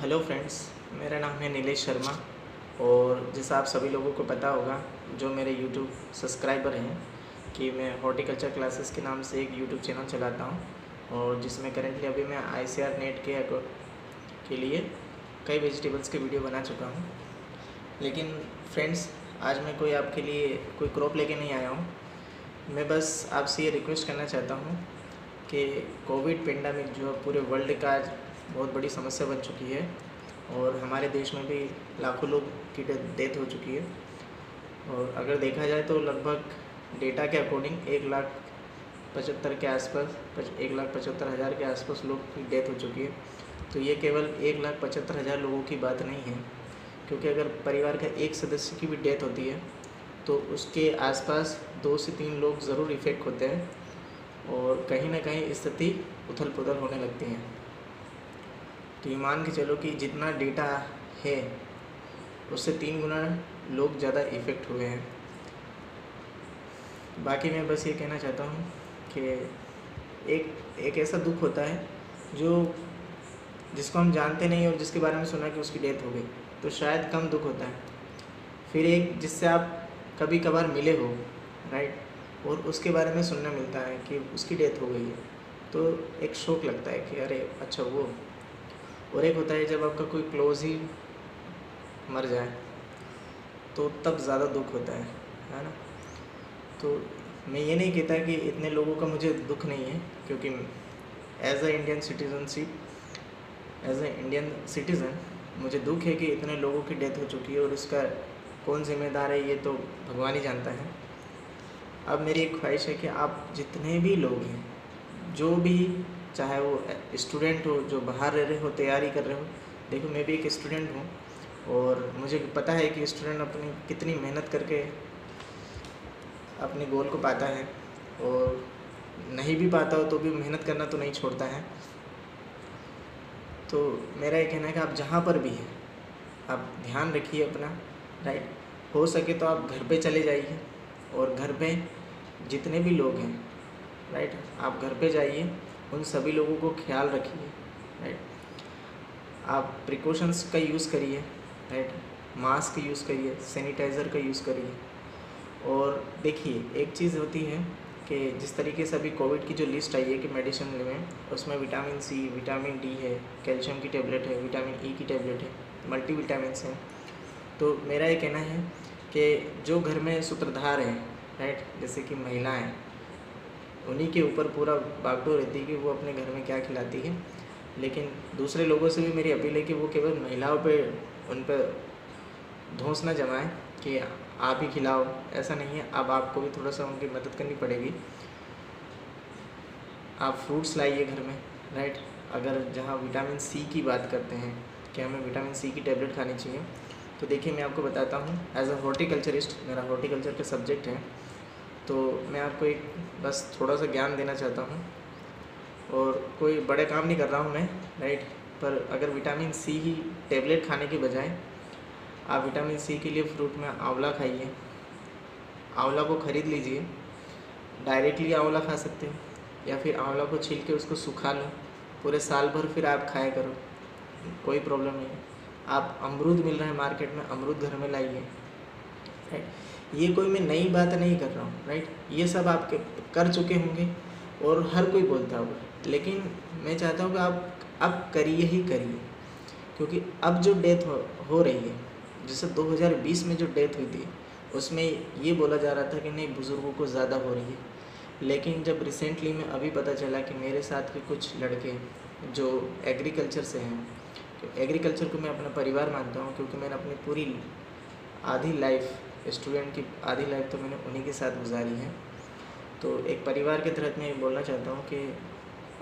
Hello friends, मेरा नाम है नीलेश शर्मा। और जैसा आप सभी लोगों को पता होगा जो मेरे यूट्यूब सब्सक्राइबर हैं कि मैं हॉर्टिकल्चर क्लासेस के नाम से एक यूट्यूब चैनल चलाता हूं, और जिसमें करेंटली अभी मैं ICAR नेट के लिए कई वेजिटेबल्स के वीडियो बना चुका हूं। लेकिन फ्रेंड्स, आज मैं कोई आपके लिए कोई क्रॉप लेके नहीं आया हूं। मैं बस आपसे ये रिक्वेस्ट करना चाहता हूं कि कोविड पेंडेमिक जो पूरे वर्ल्ड का आज बहुत बड़ी समस्या बन चुकी है, और हमारे देश में भी लाखों लोग की डेथ हो चुकी है। और अगर देखा जाए तो लगभग डेटा के अकॉर्डिंग 1,75,000 के आसपास 1,75,000 के आसपास लोग की डेथ हो चुकी है। तो ये केवल 1,75,000 लोगों की बात नहीं है, क्योंकि अगर परिवार का एक सदस्य की भी डेथ होती है तो उसके आसपास 2 से 3 लोग ज़रूर इफ़ेक्ट होते हैं, और कहीं ना कहीं स्थिति उथल पुथल होने लगती है। तो ये मान के चलो कि जितना डेटा है उससे 3 गुना लोग ज़्यादा इफ़ेक्ट हुए हैं। बाकी मैं बस ये कहना चाहता हूँ कि एक ऐसा दुख होता है जिसको हम जानते नहीं और जिसके बारे में सुना कि उसकी डेथ हो गई, तो शायद कम दुख होता है। फिर एक जिससे आप कभी कभार मिले हो, राइट, और उसके बारे में सुनना मिलता है कि उसकी डेथ हो गई है, तो एक शौक लगता है कि अरे अच्छा वो। और एक होता है जब आपका कोई क्लोज ही मर जाए, तो तब ज़्यादा दुख होता है ना। तो मैं ये नहीं कहता कि इतने लोगों का मुझे दुख नहीं है, क्योंकि एज अ इंडियन सिटीज़न मुझे दुख है कि इतने लोगों की डेथ हो चुकी है, और इसका कौन जिम्मेदार है ये तो भगवान ही जानता है। अब मेरी एक ख्वाहिश है कि आप जितने भी लोग हैं, जो भी, चाहे वो स्टूडेंट हो जो बाहर रह रहे हो, तैयारी कर रहे हो। देखो, मैं भी एक स्टूडेंट हूँ, और मुझे पता है कि स्टूडेंट अपनी कितनी मेहनत करके अपने गोल को पाता है, और नहीं भी पाता हो तो भी मेहनत करना तो नहीं छोड़ता है। तो मेरा ये कहना है कि आप जहाँ पर भी हैं, आप ध्यान रखिए अपना, राइट। हो सके तो आप घर पे चले जाइए, और घर पे जितने भी लोग हैं, राइट, आप घर पे जाइए, उन सभी लोगों को ख्याल रखिए, राइट। आप प्रिकॉशंस का यूज़ करिए, राइट, मास्क यूज़ करिए, सैनिटाइज़र का यूज़ करिए। और देखिए, एक चीज़ होती है कि जिस तरीके से अभी कोविड की जो लिस्ट आई है कि मेडिसिन में, उसमें विटामिन C, विटामिन D है, कैल्शियम की टेबलेट है, विटामिन E की टेबलेट है, मल्टीविटामिन्स हैं। तो मेरा ये कहना है कि जो घर में सूत्रधार हैं, राइट, जैसे कि महिलाएं, उन्हीं के ऊपर पूरा बागडोर रहती है कि वो अपने घर में क्या खिलाती है। लेकिन दूसरे लोगों से भी मेरी अपील है कि वो केवल महिलाओं पे उन पर धौंस न जमाएं कि आप ही खिलाओ। ऐसा नहीं है, अब आपको भी थोड़ा सा उनकी मदद करनी पड़ेगी। आप फ्रूट्स लाइए घर में, राइट। अगर जहाँ विटामिन C की बात करते हैं कि हमें विटामिन C की टेबलेट खानी चाहिए, तो देखिए मैं आपको बताता हूँ, एज अ हॉर्टिकल्चरिस्ट, मेरा हॉर्टिकल्चर का सब्जेक्ट है, तो मैं आपको एक बस थोड़ा सा ज्ञान देना चाहता हूँ। और कोई बड़े काम नहीं कर रहा हूँ मैं, राइट। पर अगर विटामिन C ही टेबलेट खाने के बजाय आप विटामिन C के लिए फ्रूट में आंवला खाइए। आंवला को ख़रीद लीजिए, डायरेक्टली आंवला खा सकते हैं, या फिर आंवला को छील के उसको सुखा लो, पूरे साल भर फिर आप खाया करो, कोई प्रॉब्लम नहीं है। आप अमरूद मिल रहा है मार्केट में, अमरूद घर में लाइए, राइट। ये कोई मैं नई बात नहीं कर रहा हूँ, राइट, ये सब आप कर चुके होंगे और हर कोई बोलता होगा, लेकिन मैं चाहता हूँ कि आप अब करिए ही करिए। क्योंकि अब जो डेथ हो रही है, जैसे 2020 में जो डेथ हुई थी, उसमें ये बोला जा रहा था कि नहीं, बुज़ुर्गों को ज़्यादा हो रही है। लेकिन जब रिसेंटली में अभी पता चला कि मेरे साथ के कुछ लड़के जो एग्रीकल्चर से हैं, तो एग्रीकल्चर को मैं अपना परिवार मानता हूँ, क्योंकि मैंने अपनी पूरी आधी लाइफ, स्टूडेंट की आधी लाइफ तो मैंने उन्हीं के साथ गुजारी है। तो एक परिवार के तहत मैं ये बोलना चाहता हूँ कि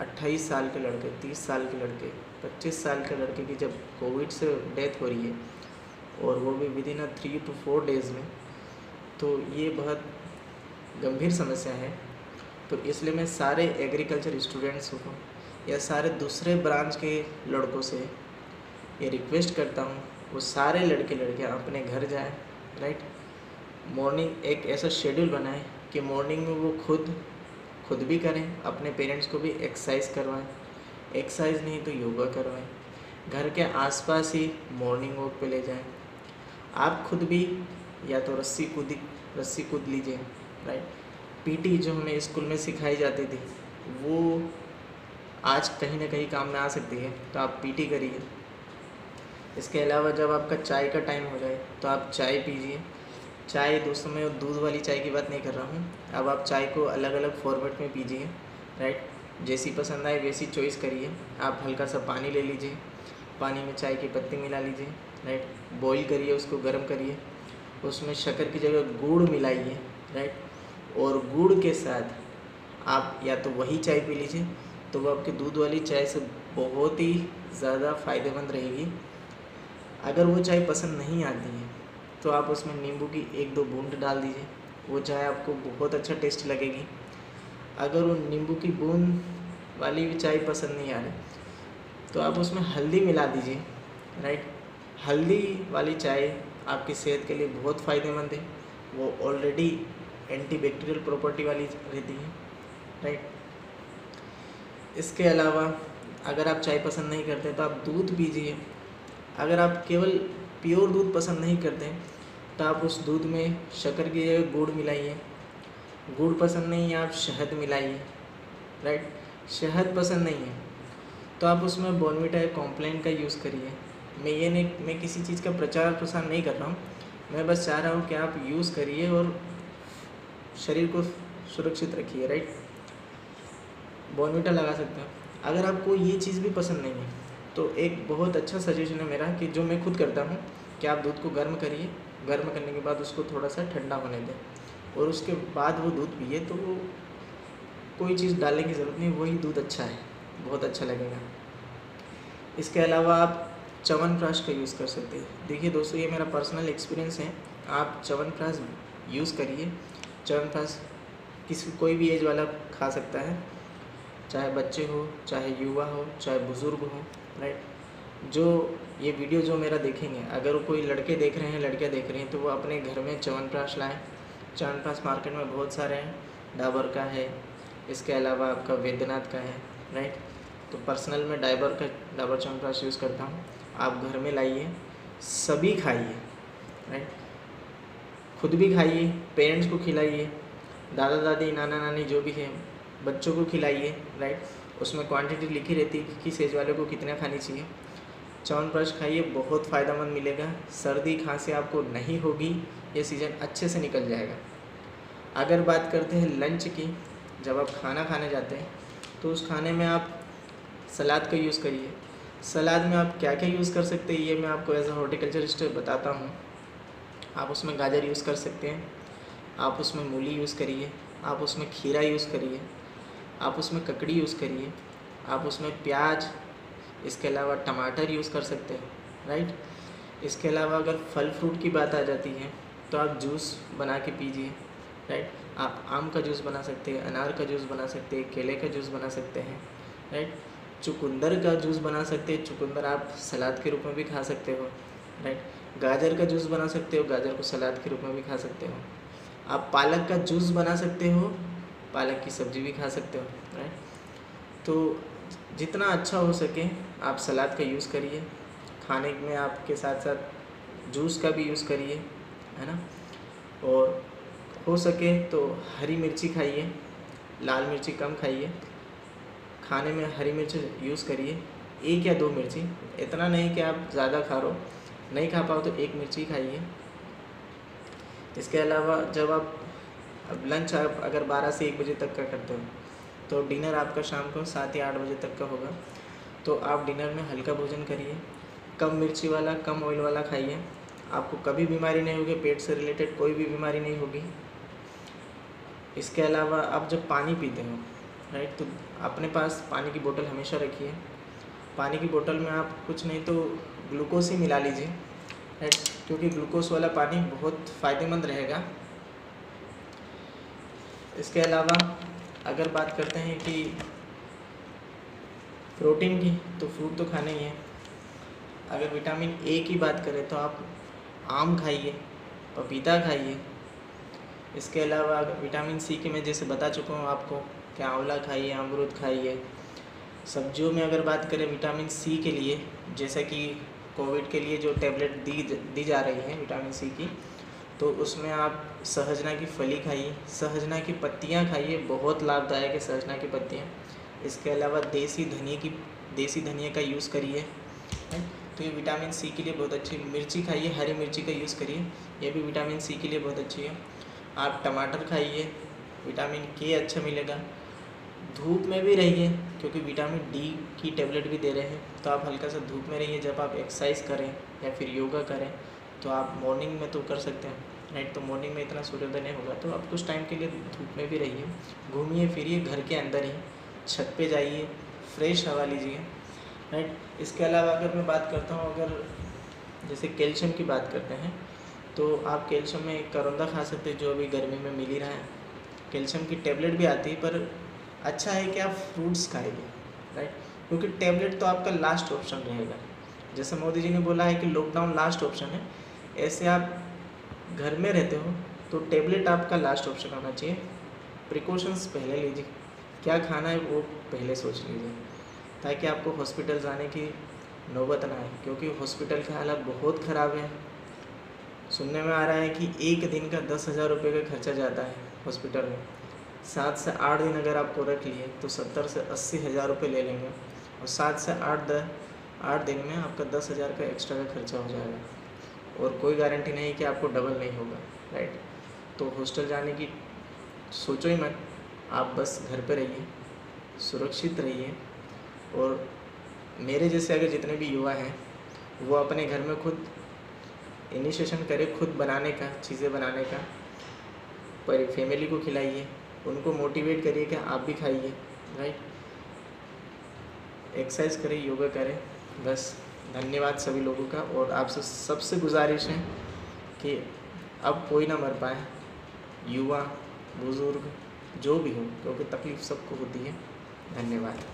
28 साल के लड़के, 30 साल के लड़के, 25 साल के लड़के की जब कोविड से डेथ हो रही है, और वो भी विदिन 3 to 4 डेज़ में, तो ये बहुत गंभीर समस्या है। तो इसलिए मैं सारे एग्रीकल्चर स्टूडेंट्स को या सारे दूसरे ब्रांच के लड़कों से ये रिक्वेस्ट करता हूँ, वो सारे लड़के लड़कियाँ अपने घर जाएं, राइट। मॉर्निंग एक ऐसा शेड्यूल बनाएं कि मॉर्निंग में वो खुद भी करें, अपने पेरेंट्स को भी एक्सरसाइज करवाएं, एक्सरसाइज नहीं तो योगा करवाएं, घर के आसपास ही मॉर्निंग वॉक पे ले जाएं। आप खुद भी या तो रस्सी कूद लीजिए, राइट। पीटी जो हमें स्कूल में सिखाई जाती थी वो आज कहीं ना कहीं काम में आ सकती है, तो आप पीटी करिए। इसके अलावा जब आपका चाय का टाइम हो जाए तो आप चाय पीजिए। चाय दोस्तों, मैं दूध वाली चाय की बात नहीं कर रहा हूँ। अब आप चाय को अलग अलग फॉर्मेट में पीजिए, राइट। जैसी पसंद आए वैसी चॉइस करिए। आप हल्का सा पानी ले लीजिए, पानी में चाय की पत्ती मिला लीजिए, राइट। बॉईल करिए, उसको गर्म करिए, उसमें शक्कर की जगह गुड़ मिलाइए, राइट। और गुड़ के साथ आप या तो वही चाय पी लीजिए, तो वो आपकी दूध वाली चाय से बहुत ही ज़्यादा फ़ायदेमंद रहेगी। अगर वो चाय पसंद नहीं आती है तो आप उसमें नींबू की 1-2 बूंद डाल दीजिए, वो चाय आपको बहुत अच्छा टेस्ट लगेगी। अगर वो नींबू की बूंद वाली भी चाय पसंद नहीं आ रही तो आप उसमें हल्दी मिला दीजिए, राइट। हल्दी वाली चाय आपकी सेहत के लिए बहुत फ़ायदेमंद है, वो ऑलरेडी एंटीबैक्टीरियल प्रॉपर्टी वाली रहती है, राइट। इसके अलावा अगर आप चाय पसंद नहीं करते तो आप दूध पीजिए। अगर आप केवल प्योर दूध पसंद नहीं करते तो आप उस दूध में शक्कर की जगह गुड़ मिलाइए। गुड़ पसंद नहीं है, आप शहद मिलाइए, राइट। शहद पसंद नहीं है तो आप उसमें बॉर्नवीटा या कॉम्प्लान का यूज़ करिए। मैं किसी चीज़ का प्रचार प्रसार नहीं कर रहा हूँ, मैं बस चाह रहा हूँ कि आप यूज़ करिए और शरीर को सुरक्षित रखिए, राइट। बॉर्नवीटा लगा सकते हैं। अगर आपको ये चीज़ भी पसंद नहीं है तो एक बहुत अच्छा सजेशन है मेरा कि जो मैं खुद करता हूँ कि आप दूध को गर्म करिए, गर्म करने के बाद उसको थोड़ा सा ठंडा होने दें और उसके बाद वो दूध पिए, तो वो कोई चीज़ डालने की ज़रूरत नहीं, वही दूध अच्छा है, बहुत अच्छा लगेगा। इसके अलावा आप च्यवनप्राश का यूज़ कर सकते हैं। देखिए दोस्तों, ये मेरा पर्सनल एक्सपीरियंस है, आप च्यवनप्राश यूज़ करिए। च्यवनप्राश कोई भी एज वाला खा सकता है, चाहे बच्चे हो, चाहे युवा हो, चाहे बुज़ुर्ग हो, राइट। जो ये वीडियो जो मेरा देखेंगे, अगर वो कोई लड़के देख रहे हैं, लड़कियां देख रही हैं, तो वो अपने घर में च्यवनप्राश लाएँ। च्यवनप्राश मार्केट में बहुत सारे हैं, डाबर का है, इसके अलावा आपका वैद्यनाथ का है, राइट। तो पर्सनल में डाबर च्यवनप्राश यूज़ करता हूँ। आप घर में लाइए, सभी खाइए, राइट। खुद भी खाइए, पेरेंट्स को खिलाइए, दादा दादी नाना नानी जो भी है बच्चों को खिलाइए, राइट। उसमें क्वांटिटी लिखी रहती है कि किस एज वाले को कितना खानी चाहिए। च्यवनप्राश खाइए, बहुत फ़ायदेमंद मिलेगा। सर्दी खांसी आपको नहीं होगी, ये सीज़न अच्छे से निकल जाएगा। अगर बात करते हैं लंच की, जब आप खाना खाने जाते हैं तो उस खाने में आप सलाद का यूज़ करिए। सलाद में आप क्या क्या यूज़ कर सकते हैं ये मैं आपको एज अ हॉर्टिकल्चरिस्ट बताता हूँ। आप उसमें गाजर यूज़ कर सकते हैं, आप उसमें मूली यूज़ करिए, आप उसमें खीरा यूज़ करिए, आप उसमें ककड़ी यूज़ करिए, आप उसमें प्याज, इसके अलावा टमाटर यूज़ कर सकते हैं, राइट। इसके अलावा अगर फल फ्रूट की बात आ जाती है तो आप जूस बना के पीजिए, राइट। आप आम का जूस बना सकते हैं, अनार का जूस बना सकते हैं, केले का जूस बना सकते हैं, राइट। चुकंदर का जूस बना सकते हैं, चुकंदर आप सलाद के रूप में भी खा सकते हो, राइट। गाजर का जूस बना सकते हो, गाजर को सलाद के रूप में भी खा सकते हो। आप पालक का जूस बना सकते हो, पालक की सब्ज़ी भी खा सकते हो, राइट। तो जितना अच्छा हो सके आप सलाद का यूज़ करिए। खाने में आपके साथ साथ जूस का भी यूज़ करिए, है ना। और हो सके तो हरी मिर्ची खाइए, लाल मिर्ची कम खाइए। खाने में हरी मिर्च यूज़ करिए, 1 या 2 मिर्ची, इतना नहीं कि आप ज़्यादा खा रहे हो, नहीं खा पाओ तो 1 मिर्ची खाइए। इसके अलावा जब आप अब लंच आप अगर 12 से 1 बजे तक का करते हो तो डिनर आपका शाम को 7 या 8 बजे तक का होगा। तो आप डिनर में हल्का भोजन करिए, कम मिर्ची वाला, कम ऑयल वाला खाइए। आपको कभी बीमारी नहीं होगी, पेट से रिलेटेड कोई भी बीमारी नहीं होगी। इसके अलावा आप जब पानी पीते हो, राइट, तो अपने पास पानी की बोतल हमेशा रखिए। पानी की बोतल में आप कुछ नहीं तो ग्लूकोज ही मिला लीजिए, राइट, क्योंकि ग्लूकोज वाला पानी बहुत फ़ायदेमंद रहेगा। इसके अलावा अगर बात करते हैं कि प्रोटीन की, तो फ्रूट तो खाने ही है। अगर विटामिन ए की बात करें तो आप आम खाइए, पपीता खाइए। इसके अलावा अगर विटामिन सी की मैं जैसे बता चुका हूँ आपको कि आंवला खाइए, अमरूद खाइए, सब्जियों में अगर बात करें विटामिन सी के लिए, जैसा कि कोविड के लिए जो टैबलेट दी जा रही है विटामिन सी की, तो उसमें आप सहजना की फली खाइए, सहजना की पत्तियां खाइए, बहुत लाभदायक है सहजना की पत्तियां। इसके अलावा देसी धनिया का यूज़ करिए, तो ये विटामिन सी के लिए बहुत अच्छी। मिर्ची खाइए, हरी मिर्ची का यूज़ करिए, ये भी विटामिन सी के लिए बहुत अच्छी है। आप टमाटर खाइए, विटामिन के अच्छा मिलेगा। धूप में भी रहिए, क्योंकि विटामिन डी की टेबलेट भी दे रहे हैं, तो आप हल्का सा धूप में रहिए। जब आप एक्सरसाइज करें या फिर योगा करें तो आप मॉर्निंग में तो कर सकते हैं, राइट, तो मॉर्निंग में इतना सूर्योदय नहीं होगा, तो आप कुछ टाइम के लिए धूप में भी रहिए। घूमिए फिरिए घर के अंदर ही, छत पे जाइए, फ्रेश हवा लीजिए, राइट। इसके अलावा अगर मैं बात करता हूँ, अगर जैसे कैल्शियम की बात करते हैं, तो आप कैल्शियम में एक करौंदा खा सकते हैं, जो अभी गर्मी में मिल ही रहा है। कैल्शियम की टेबलेट भी आती है, पर अच्छा है कि आप फ्रूट्स खाइए, राइट, क्योंकि टेबलेट तो आपका लास्ट ऑप्शन रहेगा। जैसे मोदी जी ने बोला है कि लॉकडाउन लास्ट ऑप्शन है, ऐसे आप घर में रहते हो तो टेबलेट आपका लास्ट ऑप्शन होना चाहिए। प्रिकॉशंस पहले लीजिए, क्या खाना है वो पहले सोच लीजिए, ताकि आपको हॉस्पिटल जाने की नौबत ना आए, क्योंकि हॉस्पिटल के हालात बहुत ख़राब है। सुनने में आ रहा है कि एक दिन का 10,000 रुपये का खर्चा जाता है हॉस्पिटल में। 7 से 8 दिन अगर आपको रख लिए तो 70 से 80 हज़ार रुपये ले लेंगे, और 7 से 8 दिन में आपका 10,000 का एक्स्ट्रा का खर्चा हो जाएगा, और कोई गारंटी नहीं कि आपको डबल नहीं होगा, राइट। तो हॉस्टल जाने की सोचो ही मत, आप बस घर पे रहिए, सुरक्षित रहिए। और मेरे जैसे अगर जितने भी युवा हैं वो अपने घर में खुद इनिशिएशन करें, खुद बनाने का, चीज़ें बनाने का, पर फैमिली को खिलाइए, उनको मोटिवेट करिए कि आप भी खाइए, राइट। एक्सरसाइज करें, योगा करें, बस। धन्यवाद सभी लोगों का, और आपसे सबसे गुजारिश है कि अब कोई ना मर पाए, युवा, बुज़ुर्ग, जो भी हो, क्योंकि तकलीफ़ सबको होती है। धन्यवाद।